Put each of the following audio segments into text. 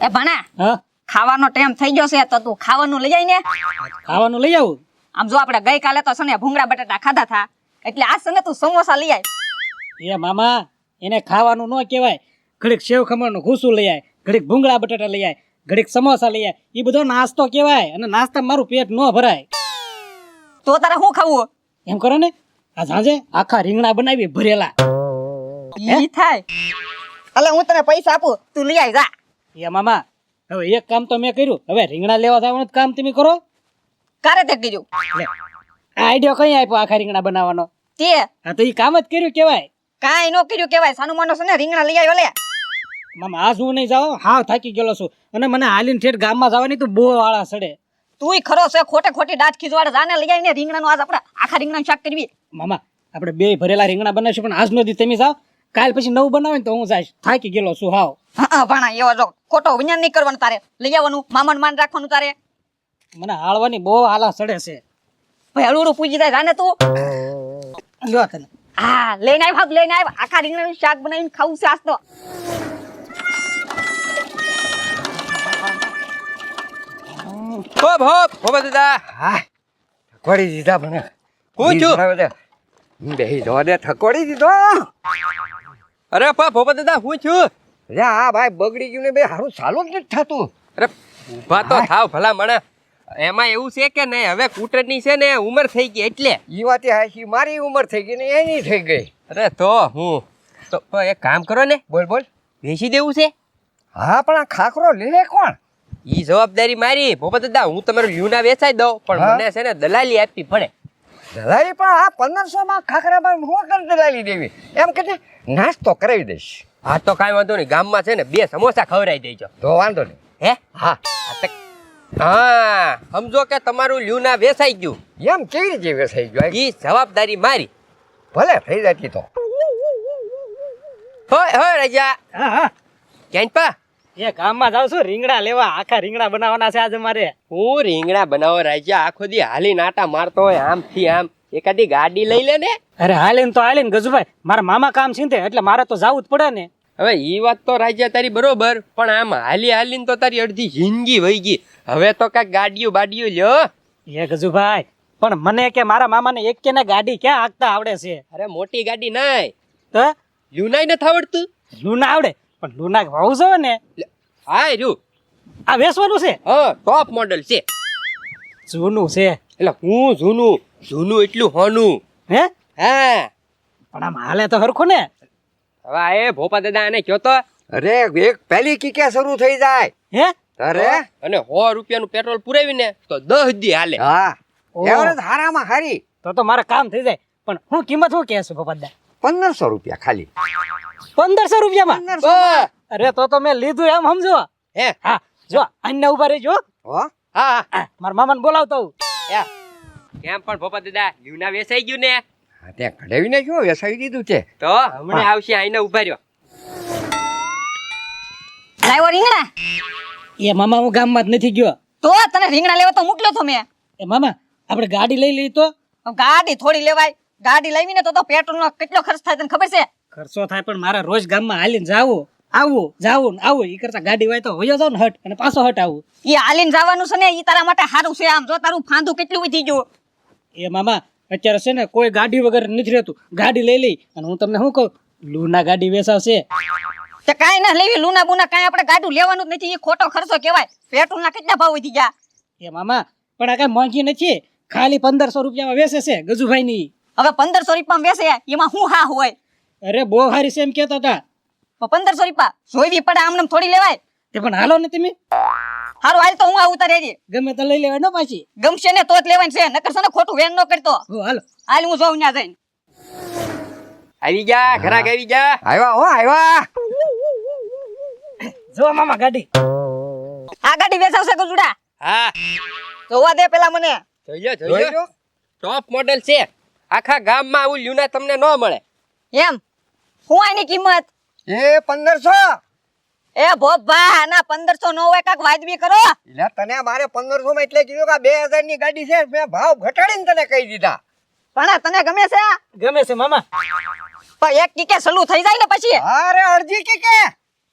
એ ભણા હા ખાવાનો ટાઈમ થઈ ગયો છે તો તું ખાવાનું લઈ આય ને. ખાવાનું લઈ આવું. આમ જો આપણે ગઈકાલે તો છે ને ભૂંગળા બટાટા ખાધા થા એટલે આજ છે ને તું સમોસા લઈ આય. એ મામા એને ખાવાનું ન કહેવાય. ઘડીક સેવ ખમણનું ઘૂસું લઈ આય, ઘડીક ભૂંગળા બટાટા લઈ આય, ઘડીક સમોસા લઈ આય. એ બધો નાસ્તો કહેવાય અને નાસ્તા મારું પેટ ન ભરાય. તો તારે શું ખાવું? એમ કરો ને આ સાંજે આખા રીંગણા બનાવી ભરેલા. ઈ થાય. અલે હું તને પૈસા આપું તું લઈ આય જા. એ મામા હવે એક કામ તો મેં કર્યું, હવે રીંગણા લેવા જવાનું કામ તમે કરો. કારે તે કીધું? આ આઈડિયો કઈ આપ્યો આખા રીંગણા બનાવવાનો? તે હા તો એ કામ જ કર્યું કહેવાય. કાઈ નો કર્યું કેવાય. સાનું માનો છે ને રીંગણા લઈ આવ્યો લે. મામા આજ હું નહીં જાઉં, હાવ થાકી ગયેલો છું અને મને હાલીને ઠેઠ ગામમાં જવાની તો બહુ વાળા સડે. તુંય ખરો છે ખોટે ખોટી દાંત ખીજવાડે. જાને લઈ આવીને રીંગણાનું આજ આપણે આખા રીંગણાનું શાક કરવી. મામા આપણે બે ભરેલા રીંગણા બનાવીશું, પણ આજનો દી તમે જાઓ, કાલ પછી નવું બનાવે ને તો હું જઈશ. થાકી ગયેલો છું હાવ. હા ભણા એવો જો ખોટો વિજ્ઞાન નહીં કરવાનું તારે. લઈ આવવાનું મામાનું માન રાખવાનું તારે. મને હાળવાની બહુ હાલા સડે છે. ભાઈ હળુડું પૂજી જાય જાને તું. લ્યો તને. હા લઈને આવ ભાગ લઈને આવ. આખા રીંગણાનું શાક બનાવીને ખાવું છે આજ તો. હોપ હોપ હોપ દાદા. હા થકોડી દીધા મને. હું છું બેહી જો દે થકોડી દીધો. અરે પા ભોપા દાદા હું છું. અરે હા ભાઈ બગડી ગયું ને બે હારું ચાલુ જ નથી થતું. અરે ઊભા તો થાવ ભલા મને. એમાં એવું છે કે નહીં હવે કૂટરની છે ને ઉંમર થઈ ગઈ એટલે. ઈ વાતે હાચી, મારી ઉંમર થઈ ગઈ ને એની થઈ ગઈ. અરે તો હું તો એક કામ કરો ને, બોલ બોલ. વેચી દેવું છે. હા પણ આ ખાખરો લે કોણ? ઈ જવાબદારી મારી ભોપા દાદા. હું તમારું લ્યુના વેચાઈ દઉં પણ હા? મને છે ને દલાલી આપવી પડે. દલાલી પણ આ 1500 માં ખાખરામાં હું કર દલાલી દેવી? એમ કે નાસ્તો કરાવી દઈશ. હા તો કાંઈ વાંધો નહીં, ગામમાં છે ને 2 સમોસા ખવડાવી દેજો. તો વાંધો નહીં. હે હા હા સમજો કે તમારું લ્યુના વેચાઈ ગયું. એમ કેવી રીતે વેસાઈ ગયો? ઈ જવાબદારી મારી. ભલે થઈ જતી તો. હોય હોય રાજા. હા હા ક્યાંય પા એ ગામમાં જાઉં છું રીંગણા લેવા. આખા રીંગણા બનાવવાના છે આજે મારે. હું રીંગણા બનાવો રાજા. આખો દી હાલી નાટા મારતો હોય આમથી આમ. એકાદી ગાડી લઈ લે ને. અરે હાલીને તો હાલીને ગજુભાઈ, મારા મામા કામ છે એટલે મારે તો જવું જ પડે ને. હવે ઈ વાત તો રાજા તારી બરોબર, પણ આમ હાલી હાલીને તો તારી અડધી જિંદગી વહી ગઈ. હવે તો કાંઈક ગાડીઓ બાડીઓ લ્યો. એ ગજુભાઈ પણ મને કે મારા મામાને એક કે ને ગાડી ક્યાં હાંકતા આવડે છે? અરે મોટી ગાડી નાય તો લ્યુનાય નથી આવડતું. લૂના આવડે પણ લૂના વાવું જોવે ને. હાય રહ્યું. આ વેચવાનું છે? હા ટોપ મોડલ છે. જૂનું છે એટલે હું જૂનું જૂનું એટલું હોનું. હે? હા પણ આમ હાલે તો હરખું ને. હવે આ એ ભોપા દાદા એને કયો તો. અરે એક પહેલી કીકે શરૂ થઈ જાય. હે? અરે અને 100 રૂપિયાનું પેટ્રોલ પુરાવીને તો 10 દી હાલે. હા ઓહ. એવરેજ હારામાં હારી. તો મારા કામ થઈ જાય. પણ હું કિંમત શું કહે છું પપ્પા? 1500 રૂપિયા ખાલી. 1500 રૂપિયામાં? 1500. અરે તો મેં લીધું એમ સમજો. હે હા જો અન્ય ઉભા રહેજો. હો હા મારા મામાને બોલાવતો હું. કેમ પણ ભોપા દાદા લ્યુના વેચાઈ ગયું ને. હા ત્યાં કઢાવીને શું વેસાવી દીધું છે. તો હમણાં આવશે આઈને ઉભા રહ્યો. લાવ્યો રીંગણા? એ મામા હું ગામમાં જ નથી ગયો. તો તને રીંગણા લેવા તો મોકલ્યો તો મેં. એ મામા આપણે ગાડી લઈ લઈ તો. ગાડી થોડી લેવાય. ગાડી લાવીને તો પેટ્રોલનો કેટલો ખર્ચ થાય તને ખબર છે? ખર્ચો થાય પણ મારે રોજ ગામમાં હાલીને જાવું જાવું ને આવું. એ કરતા ગાડી હોય તો વયો જાવ ને હટ અને પાછો હટ આવું. ઈ હાલીને જવાનું છે ને ઈ તારા માટે સારું છે. આમ જો તારું ફાંદું કેટલું વધી ગયું. એ મામા અત્યારે છે ને કોઈ ગાડી વગર નથી રહેતું. ગાડી લઈ લઈ અને હું તમને શું કહું, લૂના ગાડી વેચાવશે. તે કાંઈ ના લેવી લૂના બુના કાંઈ આપણે ગાડું લેવાનું જ નથી. ઈ ખોટો ખર્ચો કહેવાય. પેટ્રોલના કેટલા ભાવ વધી ગયા. એ મામા પણ આ કઈ મોંઘી નથી, ખાલી 1500 રૂપિયામાં વેચે છે ગજુભાઈ ની. હવે 1500 રૂપિયામાં વેચે એમાં શું હા હોય? અરે બહુ સારી છે એમ કેતા હતા. 1500 રૂપિયા જોઈવી પડે આમને થોડી લેવાય. તે પણ હાલો ને તમે. હારું હાલ તો હું આવું તારે હજી. ગમે તો લઈ લેવાય ને પાછી. ગમશે ને તો જ લેવાની છે. નકર છે ને ખોટું વેન ન કરતો. હો હાલો. હાલ હું જોઉં ત્યાં જઈને. આવી જા ઘરાક આવી જા. આવ્યા હો આવ્યા. જો મામા ગાડી. આ ગાડી વેચાવશે ગજુડા? હા જોવા દે પેલા મને. જોઈ લો ટોપ મોડલ છે. આખા ગામમાં આવું લ્યુના તમને ન મળે. એમ શું આની કિંમત? એ 1500. એ ભોપા આના 1500 નો હોય કાક વાજબી કરો. એટલે તને મારે 1500 માં એટલે કીધું કે 2000 ની ગાડી છે. મેં ભાવ ઘટાડીને તને કહી દીધા. પણ આ તને ગમે છે? ગમે છે મામા. પણ એક કીકે સલું થઈ જાય ને પછી અરે અડધી કીકે.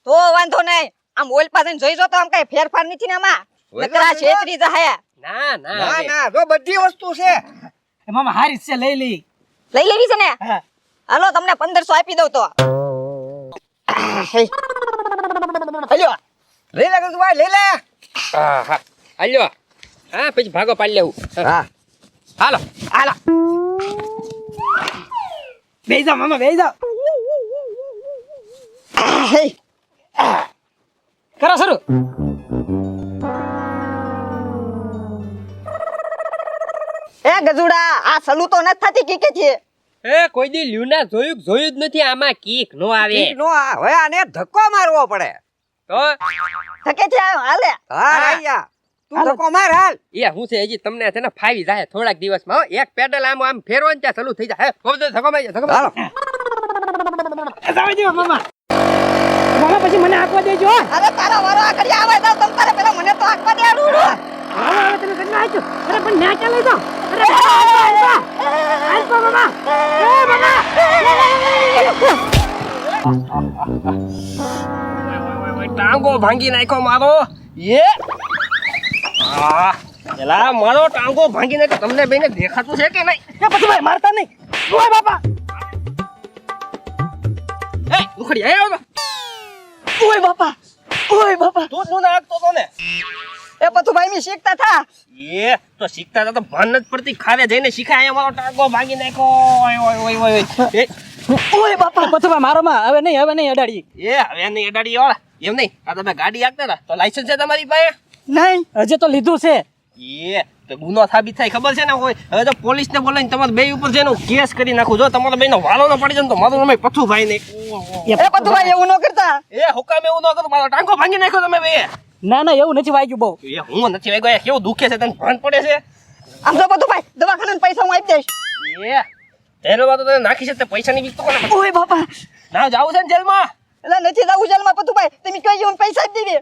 તો વાંધો નહીં. આમ ઓઇલ પાસે જોઈ જો તો આમ કઈ ફેરફાર નથી ને આમાં ઓઇલ નકરા પાસે છેતરી જાય ના ના ના હવે. ના જો બધી વસ્તુ છે એ મામા હારી જ છે લઈ લઈ. લઈ લેવી છે ને હા હાલો તમને 1500 આપી દઉં તો હલ્યો લઈ લે ગજુભાઈ લઈ લે હા હા હાલ્યો હા પછી ભાગો પાડી લેવું હા હાલો હાલો બેહી જાઓ મામા બેહી જાઓ. કરો શરૂ. એ ગજુડા આ સલુ તો નથી થતી કે છે એ કોઈ દી લ્યુના જોયું જ નથી આમાં કીક નો આવે ઠીક નો આ હવે આને ધક્કો મારવો પડે તો થકે છે હાલે હા રાયા તું હાલો. ધક્કો માર હાલ એ હું છે હજી તમને છે ને ફાવી જાય થોડાક દિવસમાં હો. એક પેડલ આમ ફેરવો ને ત્યાં ચાલુ થઈ જાય ધક્કો મારી ધક્કો હાલો જાવ દો મામા. મામા પછી મને આપવા દેજો. અરે તારા વારો આ કરી આવે તો તમ તારે પેલા મને તો આખવા દે આડું મામા હવે તમે ઘરના આજો. અરે પણ ના ચાલે તો. અરે આલપા મામા. એ મામા. ટાંગો ભાંગી નાખ્યો મારો એ એલા મારો ટાંગો ભાંગી નાખ્યો તમને બેને દેખાતું છે કે નહીં એ પછી ભાઈ મારતા નહીં. ઓય બાપા. એ ઉખડી આયો તો ઓય બાપા ઓય બાપા તું નું નાખતો તો ને એ પતું ભાઈ મી શીખતા થા એ તો શીખતા હતા તો ભાન જ પડતી ખારે જઈને શીખાય અહીંયા મારો ટાંગો ભાંગી નાખ્યો ઓય ઓય ઓય ઓય એ ઓય બાપા પછી ભાઈ મારો માં હવે નહીં અડાડી. એ હવે નહીં અડાડી વાળા એમ નહીં આ તમે ગાડી હાંકતા હતા તો લાયસન્સ છે તમારી પાસે નહીં હજી તો લીધું છે. એ તો ગુનો સાબિત થાય ખબર છે ને હોય હવે તો પોલીસ ને બોલાવીને તમારે બે ઉપર છે ને કેસ કરી નાખું જો તમારા બે નો વાલો ન પડી જાય ને તો મારું નામ પથ્થુભાઈ ને એ પતું ભાઈ એવું ન કરતા એ હુકામ એવું ન કરો મારો ટાંગો ભાંગી નાખ્યો તમે બે ના ના એવું નથી વાગ્યું બહુ. એ હું નથી વાગ્યો કેવું દુખે છે તને ભાન પડે છે આમ તો પતું ભાઈ દવાખાના પૈસા હું આપી દઈશ એ તેનો વાત તને નાખી છે તે પૈસાની બીક તો કોને ઓય બાપા ના જાવું છે ને જેલમાં એટલે નથી જાવું જેલમાં પતું ભાઈ તમે કહી હું પૈસા આપી દેવી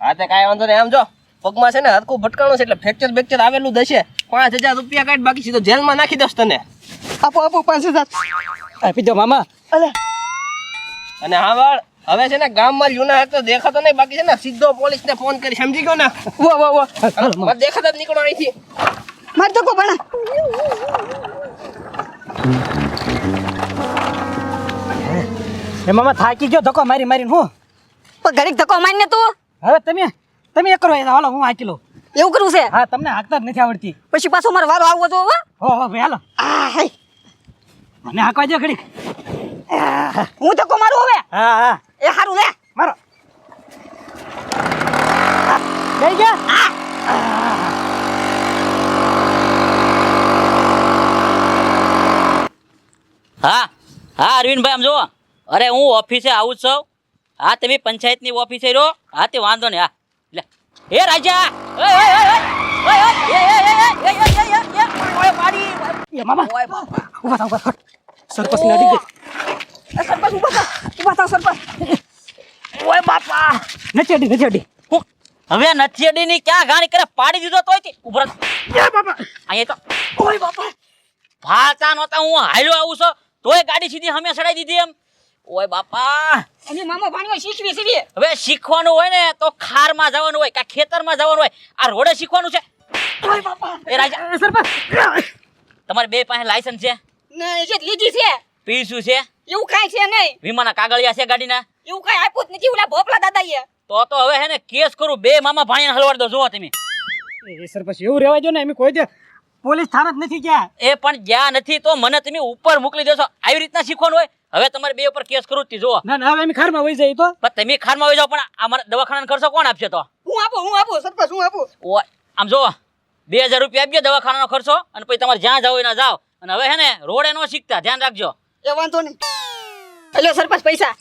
હા તે કાંઈ વાંધો નહીં આમ જો પગમાં છે ને હરકું ભટકાણું છે એટલે ફ્રેક્ચર બેક્ચર આવેલું જ હશે 5000 રૂપિયા કાઢ બાકી સીધો જેલમાં નાખી દસ તને આપો આપો 5000 આપી દો મામા. અલે અને હા વાળ હવે છે ને ગામમાં લ્યુના તો દેખાતો નહીં બાકી છે ને સીધો પોલીસ ને ફોન કરી સમજી ગયો ને વો વો વો મત દેખાતા જ નીકળો અહીંથી માર તો કો ભણા એ મામા થાકી ગયો ધક્કો મારી મારીને હું. પણ ઘડીક ધક્કો મારીને તું હવે તમે એક કરો હાલો હું હાકી લઉં. એવું કરવું છે હા તમને હાંકતા જ નથી આવડતી. પછી પાછો મારો વારો આવવો તો હો ભાઈ હાલો આ હાય મને હાંકવા દો ઘડીક. હું ધક્કો મારું હવે હા હા એ હારું લે મારો. લઈ ગયા. હા હા અરવિંદભાઈ આમ જુઓ અરે હું ઓફિસે આવું જ છું હા તમે પંચાયતની ઓફિસે રહો હા તે વાંધો નહીં હા લે એ રાજા ઓય ઓય ઓય ઓય ઓય મારી એ મામા ઉભા થાવ ઉભા થાવ. સરપંચ ને અડી ગઈ. સરપંચ ઉભા થાવ સરપંચ ઓય બાપા નથી અડી. હવે નથી અડીની ક્યાં ગાણી કરે પાડી દીધો તોય તે ઉભર એ બાપા. અહીંયા તો ઓય બાપા ભાતા નહોતા હું હાલ્યો આવું છું તોય ગાડી સીધી હમે ચડાઈ દીધી એમ ઓય બાપા અને મામા ભાણિયો શીખવી છે હવે શીખવાનું હોય ને તો ખારમાં જવાનું હોય કે ખેતરમાં જવાનું હોય આ રોડે શીખવાનું છે ઓય બાપા એ રાજા સરપંચ તમારે બે પાસે લાયસન્સ છે નહીં જે લીધી છે પીસું છે એવું કાંઈ છે નહીં વીમાના કાગળિયા છે ગાડીના એવું કાંઈ આપ્યું જ નથી ઓલા ભોપલા દાદાએ તો હવે હે ને કેસ કરું બે મામા ભાણિયાને હલવાડ દો જોવો તમે એ સરપંચ એવું રહેવા જો ને એમ કોઈ દે પોલીસ થાના જ નથી ગયા. એ પણ જ્યાં નથી તો મને તમે ઉપર મોકલી દેશો આવી રીતના શીખવાનું હોય હવે તમારે બે ઉપર કેસ કરું જ જોવો ના ના હવે એમ ખારમાં વહી જાય તો. પણ તમે ખારમાં આવી જાઓ પણ અમારા દવાખાનાનો ખર્ચો કોણ આપશે તો હું આપું સરપંચ હું આપું ઓય આમ જોવો 2000 રૂપિયા આપજો દવાખાનાનો ખર્ચો અને પછી તમારે જ્યાં જાવ એના જાઓ અને હવે હે ને રોડે નો શીખતા ધ્યાન રાખજો એ વાંધો નહીં એટલે સરપંચ પૈસા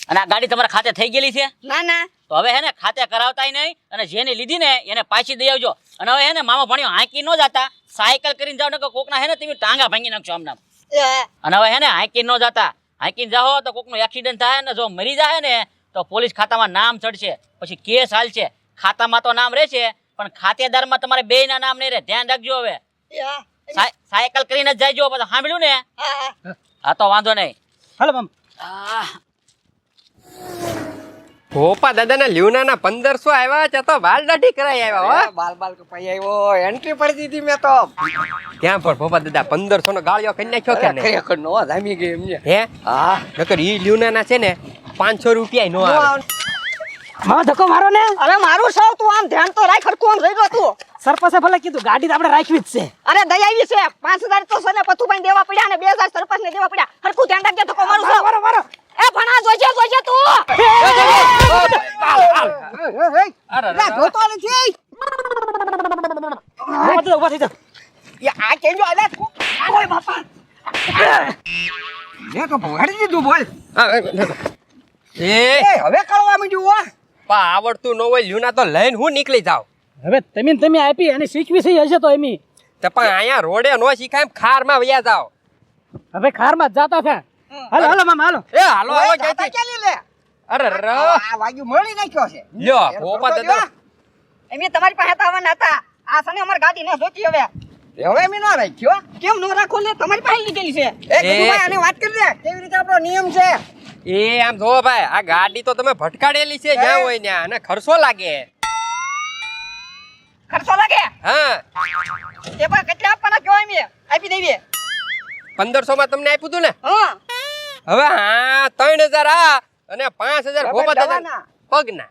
અને આ ગાડી તમારા ખાતે થઈ ગયેલી છે ના ના તો હવે હે ને ખાતે કરાવતાય નહીં અને જેને લીધી ને એને પાછી દઈ આવજો અને હવે હે ને મામા ભણ્યો હાંકી ન જાતા સાયકલ કરીને જાવ ને કોકના હે ને તમે ટાંગા ભાંગી નાખશો આમ નામ એ અને હવે હે ને હાંકી ન જાતા હાંકીને જાઓ તો કોકનો એક્સિડન્ટ થાય ને જો મરી જાય ને તો પોલીસ ખાતામાં નામ ચડશે પછી કેસ હાલશે ખાતામાં તો નામ રહેશે પણ ખાતેદારમાં તમારે બેયના નામ નહીં રહે ધ્યાન રાખજો હવે સાયકલ કરીને જ જાયજો પછી સાંભળ્યું ને હા તો વાંધો નહીં હાલો મામા. ભોપા દાદાના લ્યુનાના 1500 આવ્યા છે તો વાલ દાઢી કરાઈ આવ્યા હો બાલ બાલ કપાઈ આવ્યો એન્ટ્રી પડી દીધી મેં તો ત્યાં પણ ભોપા દાદા 1500 નો ગાળિયો કરી નાખ્યો કે નહીં ખરેખર નો જામી ગઈ એમને હે હા નકર ઈ લ્યુનાના છે ને 500 રૂપિયા નો આવે મામા ધક્કો મારો ને. અરે મારું સૌ તું આમ ધ્યાન તો રાખ હરખું આમ રહી ગયો તું. સરપંચે ભલે કીધું ગાડી તો આપણે રાખવી જ છે. અરે દયા આવી છે 5000 તો સને પથુભાઈ દેવા પડ્યા ને 2000 સરપંચ ને દેવા પડ્યા. હરખું ધ્યાન રાખજે ધક્કો મારું સૌ. મારો મારો એ ભણા જોજે તું. જોતો નથી મામા તો ઊભા થઈ જાઓ. આ કેજો આલે ઓય બાપા લે તો ભોડી દીધું બોલ એ હવે કળવા માંડ્યું હો પા આવડતું ન હોય લ્યુના તો લઈને હું નીકળી જાવ હવે તમે આપી અને શીખવી છે હશે તો એમી. તે પણ અહીંયા રોડે નો શીખાય એમ ખારમાં વયા જાવ હવે ખારમાં જ જાતા થા. હાલો હાલો મામા હાલો. એ હાલો હાલો જાતા ક્યાંથી? ચાલી લે અરે આ વાગ્યું મળી નાખ્યો છે લ્યો ભોપા દાદા એમ તમારી પાસે આવવાના હતા. આ સને અમાર ગાડી ન જોતી હવે. હવે મેં નો રાખ્યો કેમ નો રાખો ને તમારી પાસે લીધેલી છે. એ કીધું આને વાત કરી દે કેવી રીતે આપણો નિયમ છે એ આમ જો ભાઈ આ ગાડી તો તમે ભટકાડેલી છે જ્યાં હોય ત્યાં અને ખર્ચો લાગે ખર્ચો લાગે. હા તે પણ કેટલા આપવાના કયો એમ આપી દેવી. 1500 માં તમને આપ્યું તું ને હા હવે હા 3000 આ અને 5000 ભોપા દાદા પગના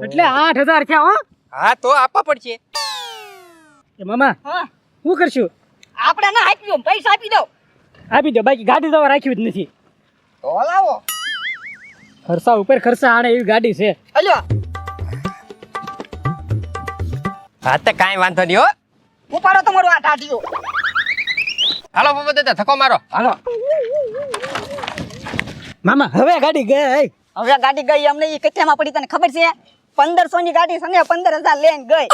એટલે 8000 થયા હો. હા તો આપવા પડશે એ મામા હા શું કરશું? આપણે ના આપ્યું પૈસા આપી દો. આપી દો, બાકી ગાડી તો રાખવી જ નથી. તો લાવો ખર્ચા ઉપર ખર્ચા આણે એવી ગાડી છે. અલ્યો હા તો કાંઈ વાંધો નહીં હો ઉપાડો તમારું આ ટાઢીઓ. હાલો ભોપા દાદા ધક્કો મારો હાલો મામા હવે ગાડી ગઈ. હવે ગાડી ગઈ અમને ઈ કેટલામાં પડી તને ખબર છે? 1500 ની ગાડી છે ને 15000 લઈને ગઈ.